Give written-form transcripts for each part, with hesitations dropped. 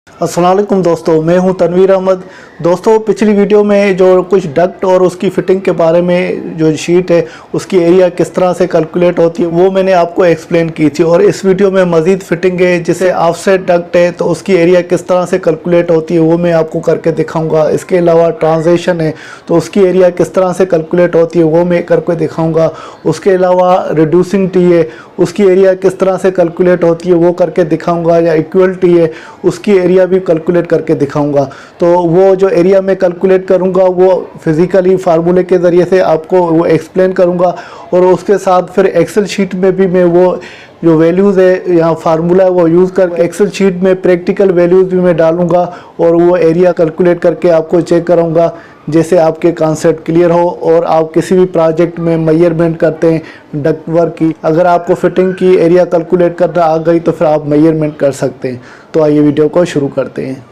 अस्सलाम वालेकुम दोस्तों, मैं हूं तनवीर अहमद। दोस्तों, पिछली वीडियो में जो कुछ डक्ट और उसकी फिटिंग के बारे में जो शीट है उसकी एरिया किस तरह से कैलकुलेट होती है वो मैंने आपको एक्सप्लेन की थी। और इस वीडियो में मज़ीद फिटिंग है, जैसे ऑफसेट डक्ट है तो उसकी एरिया किस तरह से कैलकुलेट होती है वो मैं आपको करके दिखाऊंगा। इसके अलावा ट्रांजिशन है तो उसकी एरिया किस तरह से कैलकुलेट होती है वो मैं करके दिखाऊँगा। उसके अलावा रिड्यूसिंग टी है उसकी एरिया किस तरह से कैलकुलेट होती है वो करके दिखाऊँगा, या इक्वल टी है उसकी एरिया भी कैलकुलेट करके दिखाऊंगा। तो वो जो एरिया में कैलकुलेट करूंगा वो फिज़िकली फार्मूले के ज़रिए से आपको वो एक्सप्लेन करूंगा, और उसके साथ फिर एक्सेल शीट में भी मैं वो जो वैल्यूज़ है या फार्मूला है वो यूज़ कर एक्सेल शीट में प्रैक्टिकल वैल्यूज़ भी मैं डालूंगा और वो एरिया कैलकुलेट करके आपको चेक करूंगा, जैसे आपके कॉन्सेप्ट क्लियर हो और आप किसी भी प्रोजेक्ट में मेजरमेंट करते हैं डक्ट वर्क की। अगर आपको फिटिंग की एरिया कैलकुलेट करना आ गई तो फिर आप मेजरमेंट कर सकते हैं। तो आइए वीडियो को शुरू करते हैं।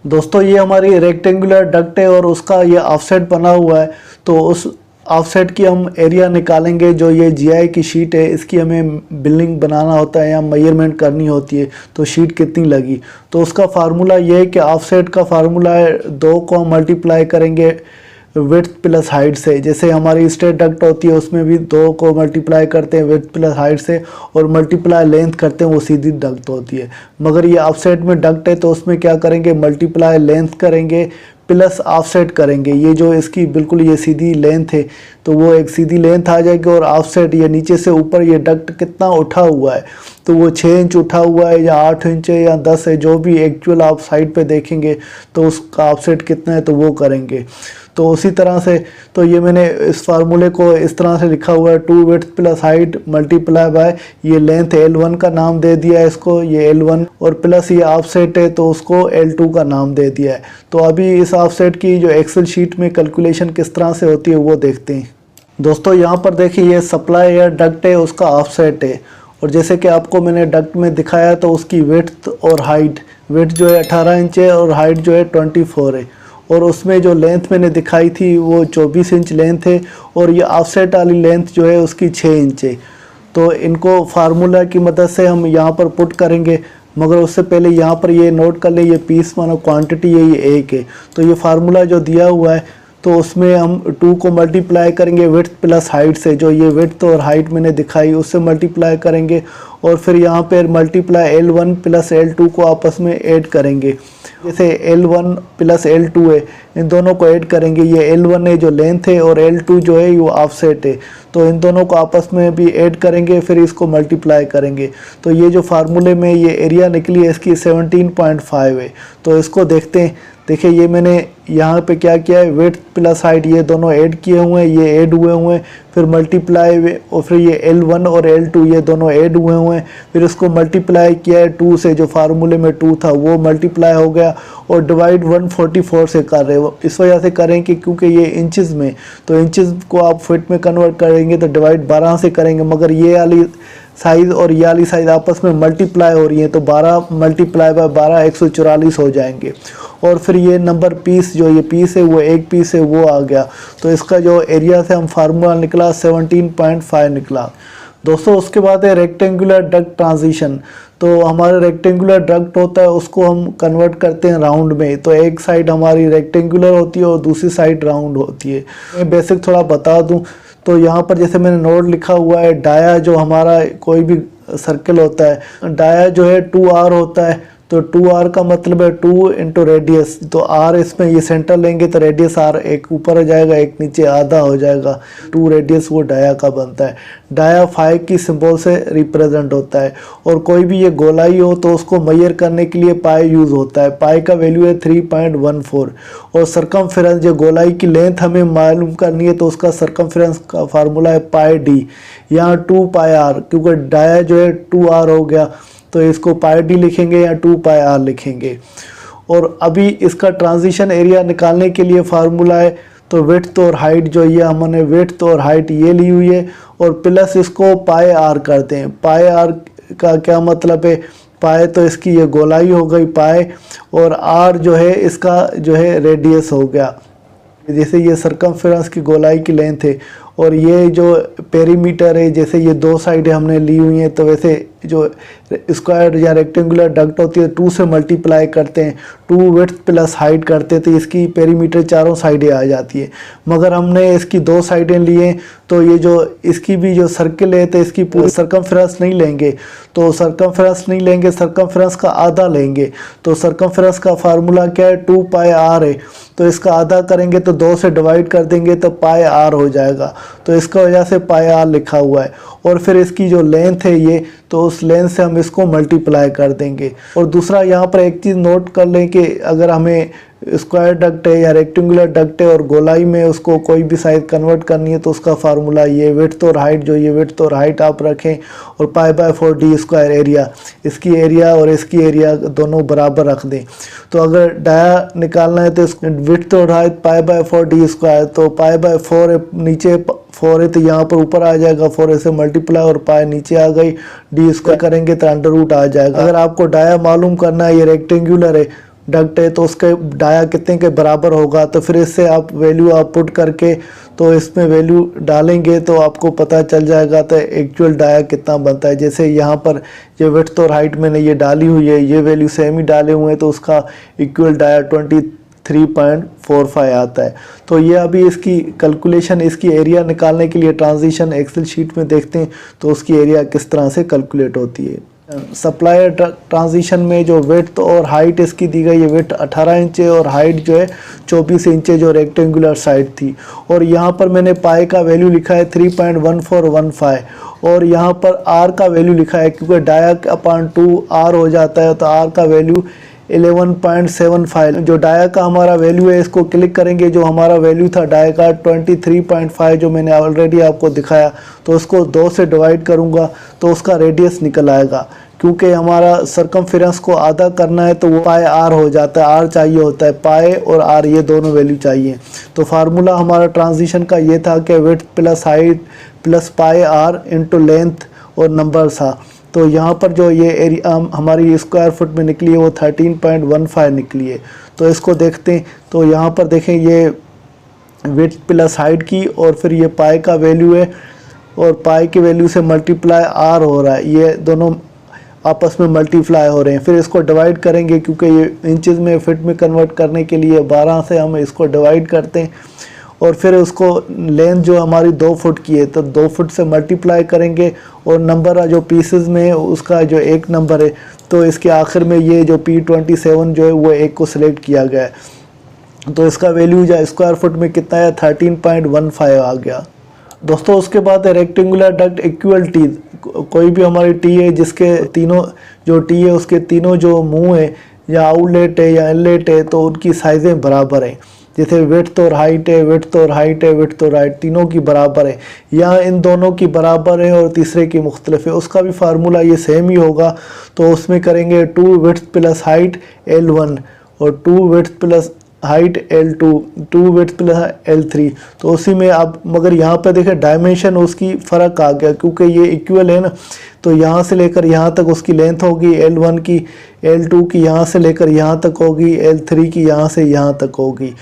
दोस्तों, ये हमारी रेक्टेंगुलर डक्ट है और उसका ये ऑफसेट बना हुआ है। तो उस ऑफसेट की हम एरिया निकालेंगे। जो ये जीआई की शीट है इसकी हमें बिल्डिंग बनाना होता है या मेजरमेंट करनी होती है तो शीट कितनी लगी। तो उसका फार्मूला ये है कि ऑफसेट का फार्मूला है 2 को मल्टीप्लाई करेंगे विड्थ प्लस हाइट से। जैसे हमारी स्ट्रेट डक्ट होती है उसमें भी 2 को मल्टीप्लाई करते हैं विड्थ प्लस हाइट से, और मल्टीप्लाई लेंथ करते हैं वो सीधी डक्ट होती है। मगर ये ऑफसेट में डक्ट है तो उसमें क्या करेंगे, मल्टीप्लाई लेंथ करेंगे प्लस ऑफसेट करेंगे। ये जो इसकी बिल्कुल ये सीधी लेंथ है तो वो एक सीधी लेंथ आ जाएगी, और ऑफसेट ये नीचे से ऊपर ये डक्ट कितना उठा हुआ है तो वो 6 इंच उठा हुआ है या 8 इंच है या 10 है, जो भी एक्चुअल आप साइड पे देखेंगे तो उसका ऑफसेट कितना है तो वो करेंगे। तो उसी तरह से तो ये मैंने इस फार्मूले को इस तरह से लिखा हुआ है 2 width plus height multiply by ये लेंथ L1 का नाम दे दिया है इसको, ये L1, और प्लस ये ऑफसेट है तो उसको L2 का नाम दे दिया है। तो अभी इस ऑफसेट की जो एक्सेल शीट में कैलकुलेशन किस तरह से होती है वो देखते हैं। दोस्तों, यहाँ पर देखिए ये सप्लाई एयर डक्ट है उसका ऑफसेट है, और जैसे कि आपको मैंने डक्ट में दिखाया तो उसकी विड्थ और हाइट, विड्थ जो है 18 इंच है और हाइट जो है 24 है, और उसमें जो लेंथ मैंने दिखाई थी वो 24 इंच लेंथ है, और ये ऑफसेट वाली लेंथ जो है उसकी 6 इंच है। तो इनको फार्मूला की मदद से हम यहाँ पर पुट करेंगे, मगर उससे पहले यहाँ पर ये नोट कर लें ये पीस मानो क्वांटिटी है ये 1 है। तो ये फार्मूला जो दिया हुआ है तो उसमें हम 2 को मल्टीप्लाई करेंगे विड्थ प्लस हाइट से, जो ये विड्थ और हाइट मैंने दिखाई उससे मल्टीप्लाई करेंगे, और फिर यहाँ पर मल्टीप्लाई L1 प्लस L2 को आपस में ऐड करेंगे। जैसे L1 प्लस L2 है इन दोनों को ऐड करेंगे, ये L1 है जो लेंथ है और L2 जो है वो ऑफसेट है, तो इन दोनों को आपस में भी ऐड करेंगे, फिर इसको मल्टीप्लाई करेंगे। तो ये जो फार्मूले में ये एरिया निकली है इसकी 17.5 है। तो इसको देखते हैं। देखिए ये मैंने यहाँ पे क्या किया है, विड्थ प्लस हाइट ये दोनों ऐड किए हुए हैं, ये ऐड हुए हुए हैं, फिर मल्टीप्लाई और फिर ये L1 और L2 ये दोनों ऐड हुए हुए हैं, फिर इसको मल्टीप्लाई किया है 2 से, जो फार्मूले में 2 था वो मल्टीप्लाई हो गया, और डिवाइड 144 से कर रहे हो। इस वजह से करें कि क्योंकि ये इंचेस में, तो इंचेस को आप फिट में कन्वर्ट करेंगे तो डिवाइड 12 से करेंगे, मगर ये वाली साइज़ और ये वाली साइज़ आपस में मल्टीप्लाई हो रही है तो 12 मल्टीप्लाई बाय 12 144 हो जाएंगे। और फिर ये नंबर पीस, जो ये पीस है वो 1 पीस है वो आ गया। तो इसका जो एरिया से हम फार्मूला निकला 17.5 निकला। दोस्तों, उसके बाद है रेक्टेंगुलर डक्ट ट्रांजिशन। तो हमारा रेक्टेंगुलर डक्ट होता है उसको हम कन्वर्ट करते हैं राउंड में। तो एक साइड हमारी रेक्टेंगुलर होती है और दूसरी साइड राउंड होती है। मैं बेसिक थोड़ा बता दूं तो यहाँ पर जैसे मैंने नोट लिखा हुआ है, डाया जो हमारा कोई भी सर्कल होता है, डाया जो है 2R होता है। तो 2R का मतलब है 2 इंटू रेडियस। तो R इसमें ये सेंटर लेंगे तो रेडियस R एक ऊपर हो जाएगा एक नीचे आधा हो जाएगा। 2 रेडियस वो डाया का बनता है। डाया 5 की सिंबल से रिप्रेजेंट होता है, और कोई भी ये गोलाई हो तो उसको मेजर करने के लिए पाई यूज़ होता है। पाई का वैल्यू है 3.14, और सरकमफेरेंस जो गोलाई की लेंथ हमें मालूम करनी है तो उसका सरकमफेरेंस का फार्मूला है पाई डी, यहाँ 2 पाई आर, क्योंकि डाया जो है 2R हो गया तो इसको पाई डी लिखेंगे या 2 पाई आर लिखेंगे। और अभी इसका ट्रांजिशन एरिया निकालने के लिए फार्मूला है तो विड्थ और हाइट, जो ये हमने विड्थ और हाइट ये ली हुई है, और प्लस इसको पाई आर करते हैं। पाई आर का क्या मतलब है, पाई तो इसकी ये गोलाई हो गई पाई, और आर जो है इसका जो है रेडियस हो गया। जैसे ये सरकमफेरेंस की गोलाई की लेंथ है, और ये जो पेरीमीटर है जैसे ये 2 साइडें हमने ली हुई हैं तो वैसे जो स्क्वायर या रेक्टेंगुलर डक्ट होती है 2 से मल्टीप्लाई करते हैं, 2 विड्थ प्लस हाइट करते हैं तो इसकी पेरीमीटर चारों साइडें आ जाती है। मगर हमने इसकी 2 साइडें लिए तो ये जो इसकी भी जो सर्किल है तो इसकी पूरी सर्कमफ्रेंस नहीं लेंगे, तो सर्कमफ्रेंस नहीं लेंगे, सर्कमफ्रेंस का आधा लेंगे। तो सर्कमफ्रेंस का फार्मूला क्या है, 2 पाई आर है। तो इसका आधा करेंगे तो 2 से डिवाइड कर देंगे तो पाई आर हो जाएगा, तो इसका वजह से पाई आर लिखा हुआ है। और फिर इसकी जो लेंथ है ये, तो उस लेंथ से हम इसको मल्टीप्लाई कर देंगे। और दूसरा यहाँ पर एक चीज़ नोट कर लें कि अगर हमें स्क्वायर डक्ट है या रेक्टेंगुलर डक्ट है और गोलाई में उसको कोई भी साइज कन्वर्ट करनी है तो उसका फार्मूला ये विड्थ और हाइट, जो ये विड्थ और हाइट आप रखें और pi by 4 D square area, इसकी एरिया और इसकी एरिया दोनों बराबर रख दें। तो अगर डाया निकालना है तो विड्थ और height pi by 4 D square, तो पाई बाय 4 नीचे 4 है तो यहाँ पर ऊपर आ जाएगा 4 से मल्टीप्लाई और पाई नीचे आ गई, डी स्क्वायर करेंगे तो अंडर रूट आ जाएगा। अगर आपको डाया मालूम करना है, ये रेक्टेंगुलर है डक्ट है तो उसके डाया कितने के बराबर होगा, तो फिर इससे आप वैल्यू आप पुट करके तो इसमें वैल्यू डालेंगे तो आपको पता चल जाएगा तो एक्चुअल डाया कितना बनता है। जैसे यहाँ पर ये विड्थ और हाइट मैंने ये डाली हुई है, ये वैल्यू सेम ही डाले हुए हैं तो उसका इक्वल डाया 23.45 आता है। तो ये अभी इसकी कैलकुलेशन, इसकी एरिया निकालने के लिए ट्रांजिशन एक्सेल शीट में देखते हैं तो उसकी एरिया किस तरह से कैलकुलेट होती है। सप्लायर ट्रांजिशन में जो विड्थ और हाइट इसकी दी गई है, विड्थ 18 इंच है और हाइट जो है 24 इंच है जो रेक्टेंगुलर साइड थी। और यहाँ पर मैंने पाई का वैल्यू लिखा है 3.1415 और यहाँ पर आर का वैल्यू लिखा है क्योंकि डाया अपॉन 2 आर हो जाता है तो आर का वैल्यू 11.75। जो डाया का हमारा वैल्यू है इसको क्लिक करेंगे, जो हमारा वैल्यू था डाया का 23.5 जो मैंने ऑलरेडी आपको दिखाया, तो उसको 2 से डिवाइड करूंगा तो उसका रेडियस निकल आएगा। क्योंकि हमारा सरकमफेरेंस को आधा करना है तो वो पाई आर हो जाता है, आर चाहिए होता है, पाई और आर ये दोनों वैल्यू चाहिए। तो फार्मूला हमारा ट्रांजिशन का ये था कि width plus height plus pi r into length और नंबर था। तो यहाँ पर जो ये एरिया हमारी स्क्वायर फुट में निकली है वो 13.15 निकली है। तो इसको देखते हैं तो यहाँ पर देखें ये विड्थ प्लस हाइट की और फिर ये पाई का वैल्यू है और पाई की वैल्यू से मल्टीप्लाई आर हो रहा है, ये दोनों आपस में मल्टीप्लाई हो रहे हैं। फिर इसको डिवाइड करेंगे क्योंकि ये इंचज़ में फिट में कन्वर्ट करने के लिए 12 से हम इसको डिवाइड करते हैं और फिर उसको लेंथ जो हमारी 2 फुट की है तो 2 फुट से मल्टीप्लाई करेंगे और नंबर जो पीसेस में है उसका जो एक नंबर है तो इसके आखिर में ये जो P27 जो है वो एक को सिलेक्ट किया गया है। तो इसका वैल्यू जो स्क्वायर फुट में कितना है 13.15 आ गया। दोस्तों उसके बाद रेक्टेंगुलर डक्ट इक्वल टी, कोई भी हमारी टी है जिसके तीनों जो टी है उसके तीनों जो मुंह है या आउटलेट है या इनलेट है तो उनकी साइज़ें बराबर हैं। जैसे विड्थ और हाइट है, विड्थ और हाइट है, विड्थ और हाइट तीनों की बराबर है, या इन दोनों की बराबर है और तीसरे की मुख्तलिफ है, उसका भी फार्मूला ये सेम ही होगा। तो उसमें करेंगे 2 विड्थ प्लस हाइट L1 और 2 width plus height L2, 2 width plus L3। तो उसी में आप मगर यहाँ पे देखें डायमेंशन उसकी फ़र्क आ गया क्योंकि ये इक्वल है ना, तो यहाँ से लेकर यहाँ तक उसकी लेंथ होगी L1 की, L2 की यहाँ से लेकर यहाँ तक होगी, L3 की यहाँ से यहाँ तक होगी।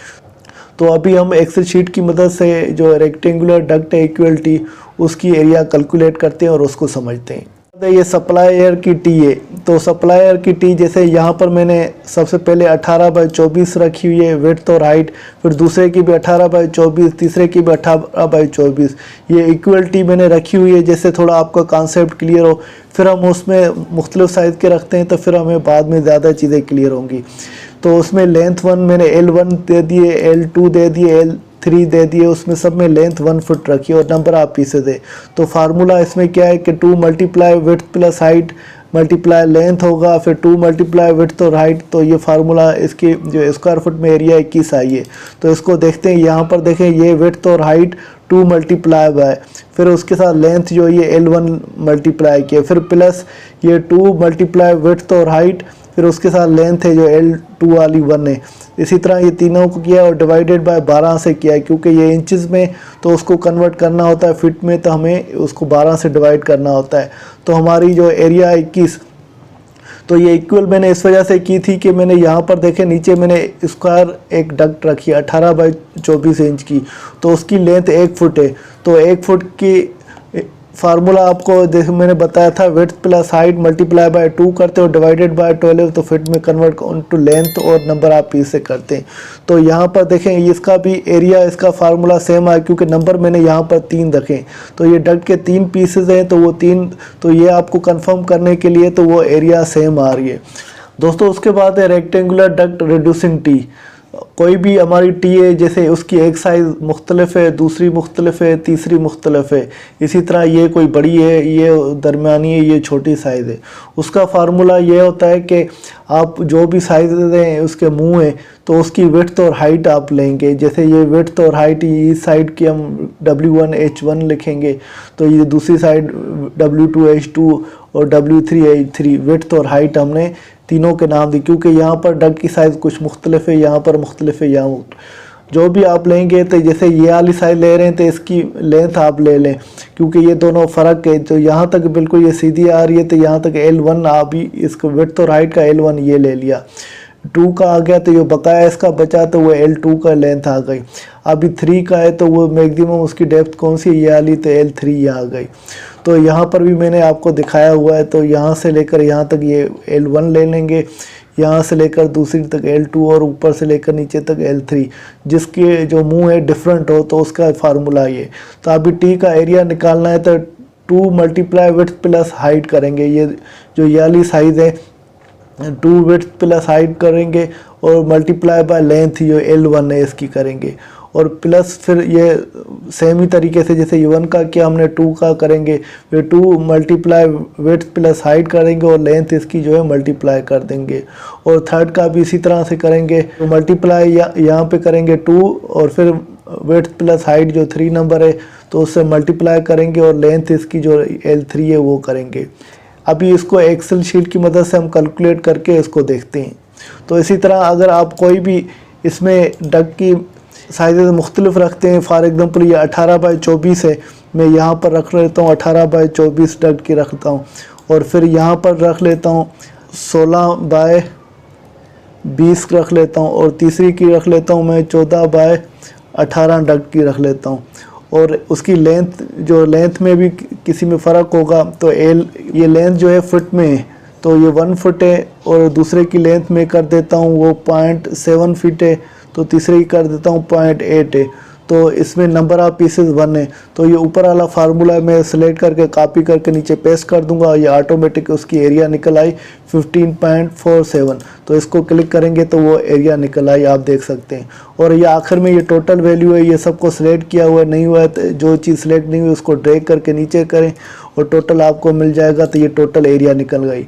तो अभी हम एक्सेल शीट की मदद से जो रेक्टेंगुलर डक्ट है इक्वल टी उसकी एरिया कैलकुलेट करते हैं और उसको समझते हैं। ये सप्लायर की टी है, तो सप्लायर की टी जैसे यहाँ पर मैंने सबसे पहले 18/24 रखी हुई है विड्थ और हाइट, फिर दूसरे की भी 18/24, तीसरे की भी 18/24, ये इक्वल टी मैंने रखी हुई है जैसे थोड़ा आपका कॉन्सेप्ट क्लियर हो। फिर हम उसमें मुख्तलिफ साइज़ के रखते हैं तो फिर हमें बाद में ज़्यादा चीज़ें क्लियर होंगी। तो उसमें लेंथ 1 मैंने L1 दे दिए, L2 दे दिए, L3 दे दिए, उसमें सब में लेंथ 1 फुट रखी और नंबर आप पीसेस दे। तो फार्मूला इसमें क्या है कि 2 multiply width plus height multiply length होगा, फिर 2 मल्टीप्लाई विड्थ और हाइट। तो ये फार्मूला इसकी जो स्क्वायर फुट में एरिया 21 आई है। तो इसको देखते हैं, यहाँ पर देखें ये विड्थ और हाइट 2 मल्टीप्लाई बाय, फिर उसके साथ लेंथ जो ये L1 मल्टीप्लाई किया, फिर प्लस ये 2 मल्टीप्लाई विड्थ और हाइट, फिर उसके साथ लेंथ है जो L2 वाली 1 है। इसी तरह ये तीनों को किया और डिवाइडेड बाय 12 से किया क्योंकि ये इंचज़ में तो उसको कन्वर्ट करना होता है, फिट में तो हमें उसको 12 से डिवाइड करना होता है। तो हमारी जो एरिया 21, तो ये इक्वल मैंने इस वजह से की थी कि मैंने यहाँ पर देखे नीचे मैंने स्क्वायर एक डक्ट रखी 18/24 इंच की, तो उसकी लेंथ 1 फुट है। तो 1 फुट की फार्मूला आपको देखो मैंने बताया था, width plus height multiply by 2 करते हो डिवाइडेड बाय 12 तो फिट में कन्वर्ट टू लेंथ और नंबर आप पीस से करते हैं। तो यहाँ पर देखें इसका भी एरिया इसका फार्मूला सेम है क्योंकि नंबर मैंने यहाँ पर 3 रखे। तो ये डक्ट के 3 पीसेज हैं तो वो 3, तो ये आपको कंफर्म करने के लिए तो वो एरिया सेम आ रही है दोस्तों। उसके बाद है रेक्टेंगुलर डक्ट रिड्यूसिंग टी। कोई भी हमारी टी है जैसे उसकी एक साइज़ मुख्तलिफ है, दूसरी मुख्तलिफ है, तीसरी मुख्तलिफ है, इसी तरह ये कोई बड़ी है, ये दरमियानी है, ये छोटी साइज़ है। उसका फार्मूला ये होता है कि आप जो भी साइज़ हैं उसके मुंह है तो उसकी विड्थ और हाइट आप लेंगे। जैसे ये विड्थ और हाइट इस साइड की हम W1H1 लिखेंगे तो ये दूसरी साइड W2H2 और W3H3 विड्थ और हाइट हमने तीनों के नाम दी क्योंकि यहाँ पर डग की साइज़ कुछ मुख्तलिफ है, यहाँ पर मुख्तलिफ है, यहाँ जो भी आप लेंगे। तो जैसे ये वाली साइज़ ले रहे हैं तो इसकी लेंथ आप ले लें क्योंकि ये दोनों फ़र्क है। तो यहाँ तक बिल्कुल ये सीधी आ रही है तो यहाँ तक L1 आप ही इसको विड्थ और हाइट का L1 ये ले लिया। 2 का आ गया तो ये बकाया इसका बचा तो वो L2 का लेंथ आ गई। अभी 3 का है तो वो मैक्सिमम उसकी डेप्थ कौन सी ये वाली तो L3 ये आ गई। तो यहाँ पर भी मैंने आपको दिखाया हुआ है। तो यहाँ से लेकर यहाँ तक ये L1 ले लेंगे, यहाँ से लेकर दूसरी तक L2 और ऊपर से लेकर नीचे तक L3, जिसके जो मुंह है डिफरेंट हो तो उसका फार्मूला ये। तो अभी टी का एरिया निकालना है तो 2 मल्टीप्लाई विड्थ प्लस हाइट करेंगे। ये जो ये वाली साइज़ है 2 विड्थ प्लस हाइट करेंगे और मल्टीप्लाई बाय लेंथ जो L1 है इसकी करेंगे और प्लस फिर ये सेम ही तरीके से जैसे U1 का किया हमने 2 का करेंगे, फिर 2 मल्टीप्लाई विड्थ प्लस हाइट करेंगे और लेंथ इसकी जो है मल्टीप्लाई कर देंगे। और थर्ड का भी इसी तरह से करेंगे, तो मल्टीप्लाई यहाँ पे करेंगे 2 और फिर विड्थ प्लस हाइट जो 3 नंबर है तो उससे मल्टीप्लाई करेंगे और लेंथ इसकी जो L3 है वो करेंगे। अभी इसको एक्सेल शीट की मदद से हम कैलकुलेट करके इसको देखते हैं। तो इसी तरह अगर आप कोई भी इसमें डग की साइज़ मुख्तलिफ रखते हैं, फॉर एग्ज़ाम्पल ये 18 बाय 24 है, मैं यहाँ पर रख लेता हूँ 18 बाय 24 डग की रखता हूँ और फिर यहाँ पर रख लेता हूँ 16 बाय 20 रख लेता हूँ और तीसरी की रख लेता हूँ मैं 14 बाय 18 डग की रख लेता हूँ। और उसकी लेंथ जो लेंथ में भी किसी में फ़र्क होगा तो ये लेंथ जो है फुट में है तो ये 1 फुट है और दूसरे की लेंथ में कर देता हूँ वो 0.7 फीट है तो तीसरे की कर देता हूँ 0.8 है। तो इसमें नंबर ऑफ पीसेस 1 है। तो ये ऊपर वाला फार्मूला मैं सेलेक्ट करके कॉपी करके नीचे पेस्ट कर दूंगा, ये ऑटोमेटिक उसकी एरिया निकल आई 15.47। तो इसको क्लिक करेंगे तो वो एरिया निकल आई, आप देख सकते हैं। और ये आखिर में ये टोटल वैल्यू है, ये सबको सिलेक्ट किया हुआ नहीं हुआ है तो जो चीज़ सिलेक्ट नहीं हुई उसको ड्रैग करके नीचे करें और टोटल आपको मिल जाएगा। तो ये टोटल एरिया निकल गई।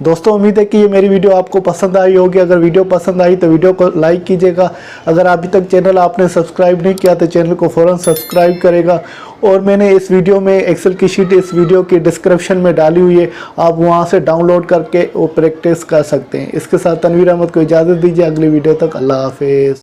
दोस्तों उम्मीद है कि ये मेरी वीडियो आपको पसंद आई होगी। अगर वीडियो पसंद आई तो वीडियो को लाइक कीजिएगा। अगर अभी तक चैनल आपने सब्सक्राइब नहीं किया तो चैनल को फ़ौरन सब्सक्राइब करेगा। और मैंने इस वीडियो में एक्सेल की शीट इस वीडियो की डिस्क्रिप्शन में डाली हुई है, आप वहां से डाउनलोड करके वो प्रैक्टिस कर सकते हैं। इसके साथ तनवीर अहमद को इजाज़त दीजिए। अगली वीडियो तक अल्लाह हाफिज़।